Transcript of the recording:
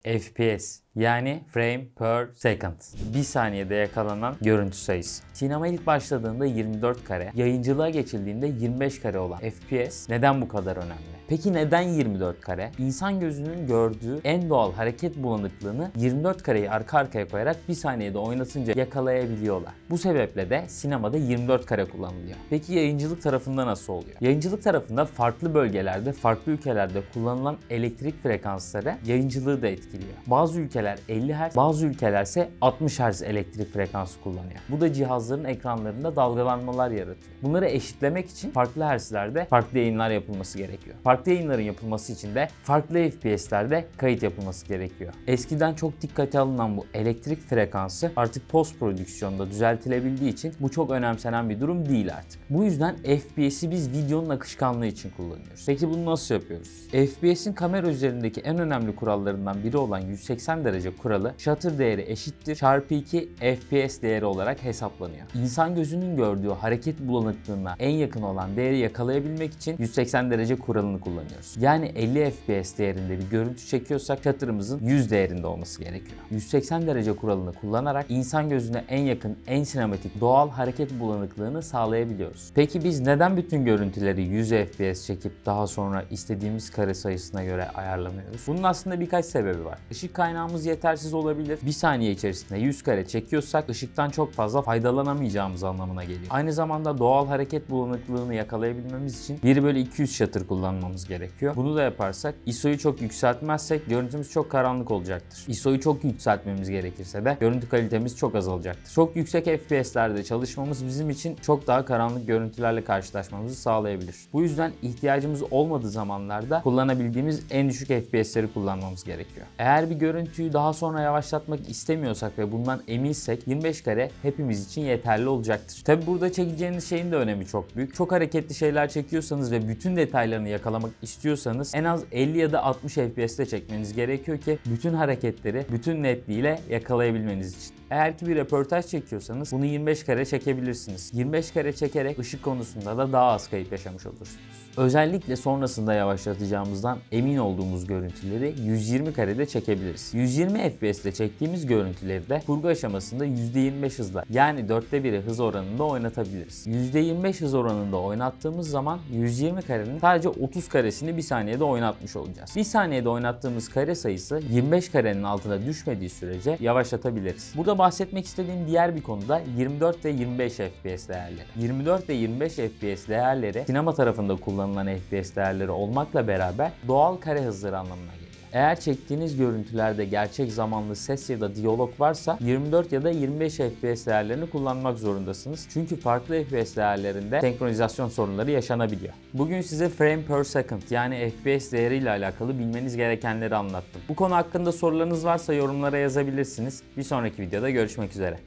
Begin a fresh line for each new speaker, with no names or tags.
FPS yani frame per second. Bir saniyede yakalanan görüntü sayısı. Sinema ilk başladığında 24 kare, yayıncılığa geçildiğinde 25 kare olan FPS neden bu kadar önemli? Peki neden 24 kare? İnsan gözünün gördüğü en doğal hareket bulanıklığını 24 kareyi arka arkaya koyarak bir saniyede oynatınca yakalayabiliyorlar. Bu sebeple de sinemada 24 kare kullanılıyor. Peki yayıncılık tarafında nasıl oluyor? Yayıncılık tarafında farklı bölgelerde, farklı ülkelerde kullanılan elektrik frekansları yayıncılığı da etkiliyor. Bazı ülkeler 50 Hz, bazı ülkeler ise 60 Hz elektrik frekansı kullanıyor. Bu da cihazların ekranlarında dalgalanmalar yaratıyor. Bunları eşitlemek için farklı hertzlerde farklı yayınlar yapılması gerekiyor. Farklı yayınların yapılması için de farklı FPS'lerde kayıt yapılması gerekiyor. Eskiden çok dikkate alınan bu elektrik frekansı artık post prodüksiyonda düzeltilebildiği için bu çok önemsenen bir durum değil artık. Bu yüzden FPS'i biz videonun akışkanlığı için kullanıyoruz. Peki bunu nasıl yapıyoruz? FPS'in kamera üzerindeki en önemli kurallarından biri olan 180 derece kuralı shutter değeri eşittir çarpı 2 FPS değeri olarak hesaplanıyor. İnsan gözünün gördüğü hareket bulanıklığına en yakın olan değeri yakalayabilmek için 180 derece kuralını kullanıyoruz. Yani 50 FPS değerinde bir görüntü çekiyorsak shutter'ımızın 100 değerinde olması gerekiyor. 180 derece kuralını kullanarak insan gözüne en yakın, en sinematik, doğal hareket bulanıklığını sağlayabiliyoruz. Peki biz neden bütün görüntüleri 100 FPS çekip daha sonra istediğimiz kare sayısına göre ayarlamıyoruz? Bunun aslında birkaç sebebi var. Işık kaynağımız yetersiz olabilir. Bir saniye içerisinde 100 kare çekiyorsak ışıktan çok fazla faydalanamayacağımız anlamına geliyor. Aynı zamanda doğal hareket bulanıklığını yakalayabilmemiz için 1/200 shutter kullanmamız gerekiyor. Bunu da yaparsak ISO'yu çok yükseltmezsek görüntümüz çok karanlık olacaktır. ISO'yu çok yükseltmemiz gerekirse de görüntü kalitemiz çok azalacaktır. Çok yüksek FPS'lerde çalışmamız bizim için çok daha karanlık görüntülerle karşılaşmamızı sağlayabilir. Bu yüzden ihtiyacımız olmadığı zamanlarda kullanabildiğimiz en düşük FPS'leri kullanmamız gerekiyor. Eğer bir görüntüyü daha sonra yavaşlatmak istemiyorsak ve bundan eminsek 25 kare hepimiz için yeterli olacaktır. Tabi burada çekeceğiniz şeyin de önemi çok büyük. Çok hareketli şeyler çekiyorsanız ve bütün detaylarını yakalamak istiyorsanız en az 50 ya da 60 FPS'te çekmeniz gerekiyor ki bütün hareketleri bütün netliğiyle yakalayabilmeniz için. Eğer ki bir röportaj çekiyorsanız bunu 25 kare çekebilirsiniz. 25 kare çekerek ışık konusunda da daha az kayıp yaşamış olursunuz. Özellikle sonrasında yavaşlatacağımızdan emin olduğumuz görüntüleri 120 karede çekebiliriz. 120 FPS'te çektiğimiz görüntüleri de kurgu aşamasında %25 hızla yani 1/4 hız oranında oynatabiliriz. %25 hız oranında oynattığımız zaman 120 karenin sadece 30 karesini bir saniyede oynatmış olacağız. Bir saniyede oynattığımız kare sayısı 25 karenin altına düşmediği sürece yavaşlatabiliriz. Burada bahsetmek istediğim diğer bir konu da 24 ve 25 FPS değerleri. 24 ve 25 FPS değerleri sinema tarafında kullanılan FPS değerleri olmakla beraber doğal kare hızları anlamına geliyor. Eğer çektiğiniz görüntülerde gerçek zamanlı ses ya da diyalog varsa 24 ya da 25 FPS değerlerini kullanmak zorundasınız. Çünkü farklı FPS değerlerinde senkronizasyon sorunları yaşanabiliyor. Bugün size frame per second yani FPS değeriyle alakalı bilmeniz gerekenleri anlattım. Bu konu hakkında sorularınız varsa yorumlara yazabilirsiniz. Bir sonraki videoda görüşmek üzere.